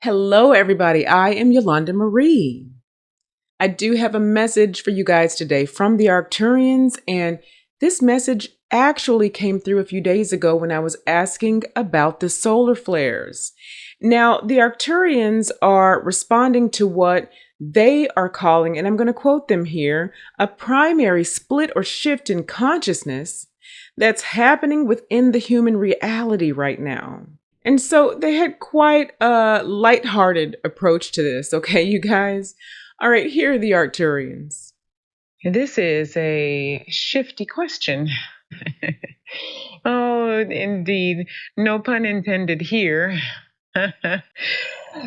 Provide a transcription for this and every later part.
Hello, everybody. I am Yolanda Marie. I do have a message for you guys today from the Arcturians, and this message actually came through a few days ago when I was asking about the solar flares. Now, the Arcturians are responding to what they are calling, and I'm going to quote them here, a primary split or shift in consciousness that's happening within the human reality right now. And so they had quite a lighthearted approach to this, okay, you guys? All right, here are the Arcturians. This is a shifty question. Oh, indeed. No pun intended here.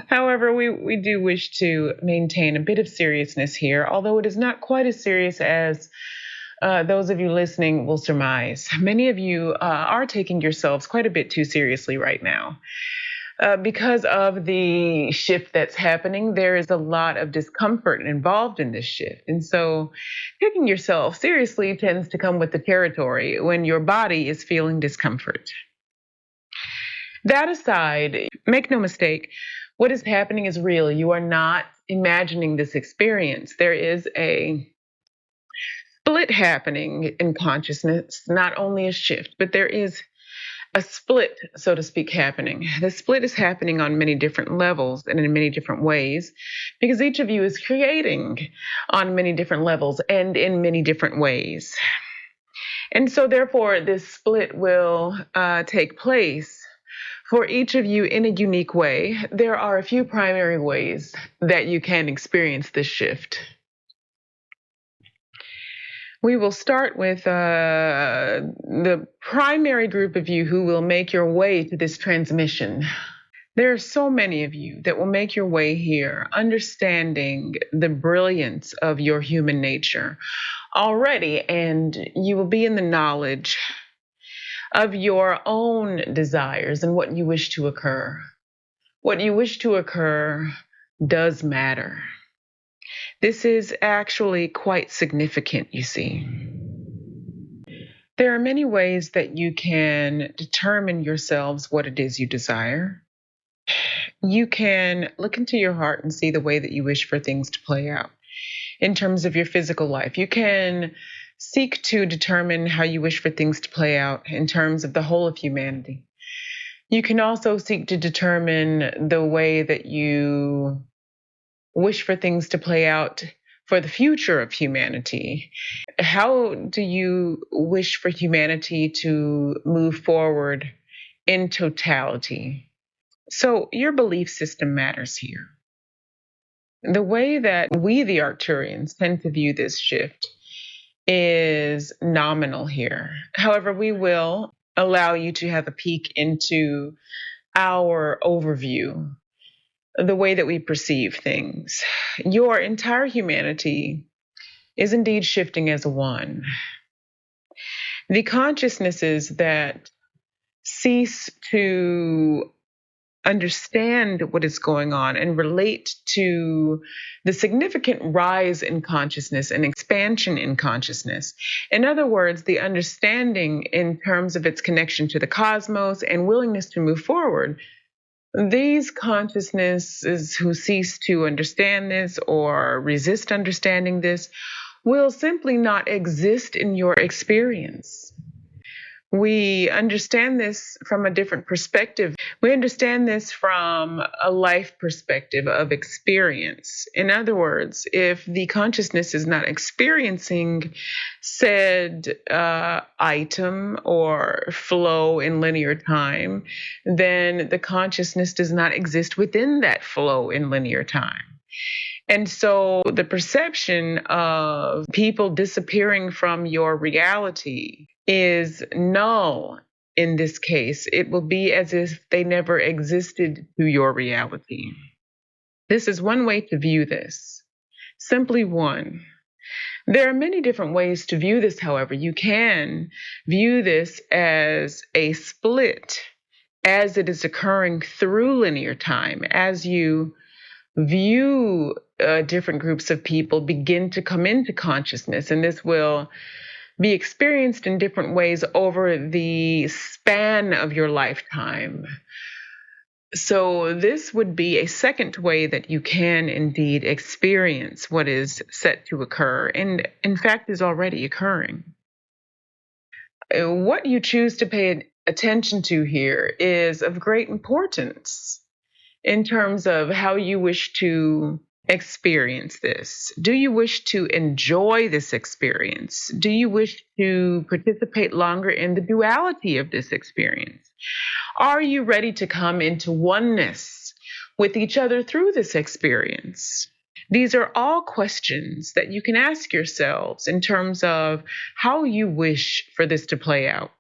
However, we do wish to maintain a bit of seriousness here, although it is not quite as serious as those of you listening will surmise. Many of you are taking yourselves quite a bit too seriously right now. Because of the shift that's happening, there is a lot of discomfort involved in this shift. And so taking yourself seriously tends to come with the territory when your body is feeling discomfort. That aside, make no mistake, what is happening is real. You are not imagining this experience. There is a split happening in consciousness, not only a shift, but there is a split, so to speak, happening. The split is happening on many different levels and in many different ways because each of you is creating on many different levels and in many different ways. And so, therefore, this split will take place for each of you in a unique way. There are a few primary ways that you can experience this shift. We will start with the primary group of you who will make your way to this transmission. There are so many of you that will make your way here, understanding the brilliance of your human nature already, and you will be in the knowledge of your own desires and what you wish to occur. What you wish to occur does matter. This is actually quite significant, you see. There are many ways that you can determine yourselves what it is you desire. You can look into your heart and see the way that you wish for things to play out in terms of your physical life. You can seek to determine how you wish for things to play out in terms of the whole of humanity. You can also seek to determine the way that you wish for things to play out for the future of humanity. How do you wish for humanity to move forward in totality? So your belief system matters here. The way that we, the Arcturians, tend to view this shift is nominal here. However, we will allow you to have a peek into our overview, the way that we perceive things. Your entire humanity is indeed shifting as one. The consciousnesses that cease to understand what is going on and relate to the significant rise in consciousness and expansion in consciousness. In other words, the understanding in terms of its connection to the cosmos and willingness to move forward. These consciousnesses who cease to understand this or resist understanding this will simply not exist in your experience. We understand this from a different perspective. We understand this from a life perspective of experience. In other words, if the consciousness is not experiencing said item or flow in linear time, then the consciousness does not exist within that flow in linear time. And so the perception of people disappearing from your reality is null in this case. It will be as if they never existed to your reality. This is one way to view this. Simply one. There are many different ways to view this, however. You can view this as a split as it is occurring through linear time, as you view different groups of people begin to come into consciousness, and this will be experienced in different ways over the span of your lifetime. So this would be a second way that you can indeed experience what is set to occur, and in fact is already occurring. What you choose to pay attention to here is of great importance in terms of how you wish to experience this. Do you wish to enjoy this experience? Do you wish to participate longer in the duality of this experience? Are you ready to come into oneness with each other through this experience? These are all questions that you can ask yourselves in terms of how you wish for this to play out.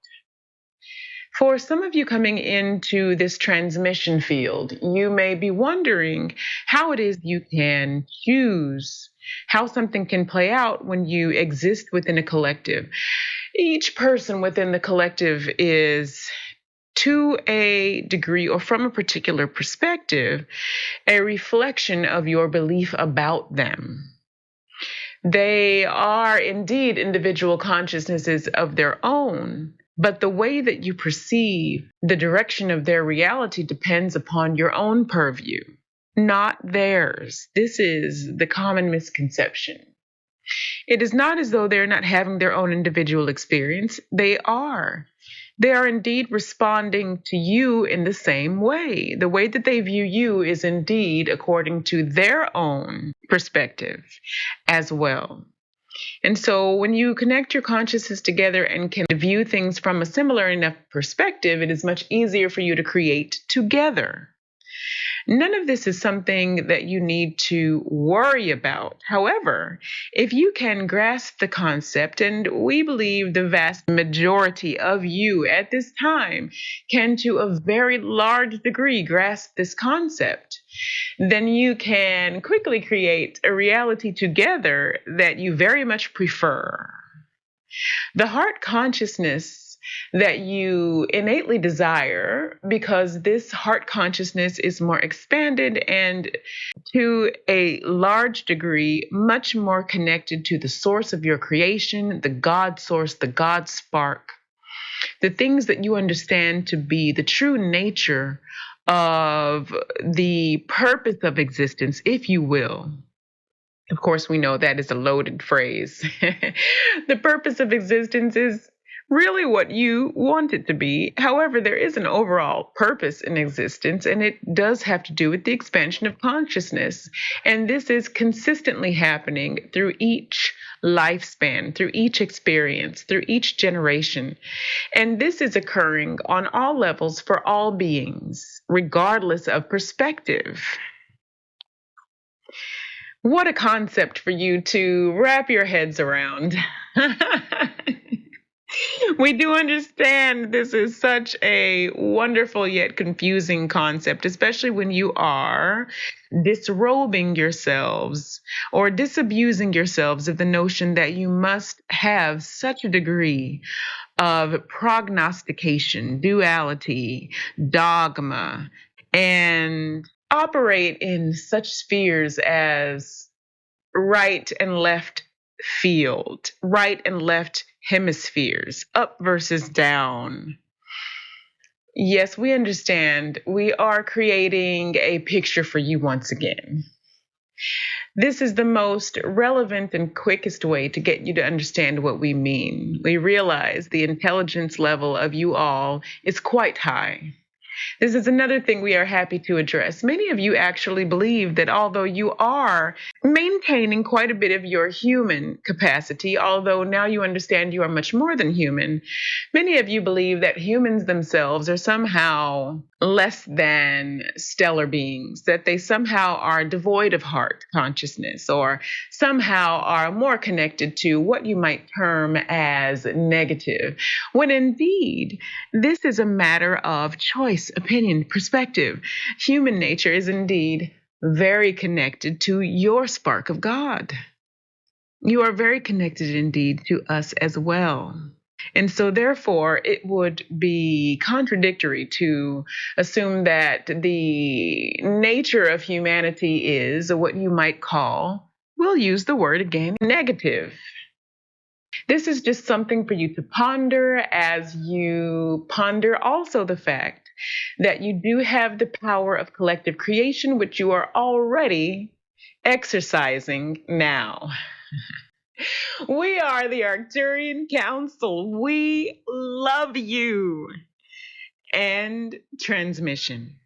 For some of you coming into this transmission field, you may be wondering how it is you can choose how something can play out when you exist within a collective. Each person within the collective is, to a degree or from a particular perspective, a reflection of your belief about them. They are indeed individual consciousnesses of their own, but the way that you perceive the direction of their reality depends upon your own purview, not theirs. This is the common misconception. It is not as though they're not having their own individual experience. They are. They are indeed responding to you in the same way. The way that they view you is indeed according to their own perspective as well. And so when you connect your consciousness together and can view things from a similar enough perspective, it is much easier for you to create together. None of this is something that you need to worry about. However, if you can grasp the concept, and we believe the vast majority of you at this time can to a very large degree grasp this concept, then you can quickly create a reality together that you very much prefer. The heart consciousness that you innately desire, because this heart consciousness is more expanded and to a large degree much more connected to the source of your creation, the God source, the God spark, the things that you understand to be the true nature of the purpose of existence, if you will. Of course, we know that is a loaded phrase. The purpose of existence is really what you want it to be. However, there is an overall purpose in existence, and it does have to do with the expansion of consciousness. And this is consistently happening through each lifespan, through each experience, through each generation. And this is occurring on all levels for all beings, regardless of perspective. What a concept for you to wrap your heads around. We do understand this is such a wonderful yet confusing concept, especially when you are disrobing yourselves or disabusing yourselves of the notion that you must have such a degree of prognostication, duality, dogma, and operate in such spheres as right and left field, right and left hemispheres, up versus down. Yes, we understand. We are creating a picture for you once again. This is the most relevant and quickest way to get you to understand what we mean. We realize the intelligence level of you all is quite high. This is another thing we are happy to address. Many of you actually believe that although you are maintaining quite a bit of your human capacity, although now you understand you are much more than human, many of you believe that humans themselves are somehow less than stellar beings, that they somehow are devoid of heart consciousness, or somehow are more connected to what you might term as negative, when indeed this is a matter of choice, opinion, perspective. Human nature is indeed very connected to your spark of God. You are very connected indeed to us as well. And so therefore, it would be contradictory to assume that the nature of humanity is what you might call, we'll use the word again, negative. This is just something for you to ponder as you ponder also the fact that you do have the power of collective creation, which you are already exercising now. We are the Arcturian Council. We love you. And transmission.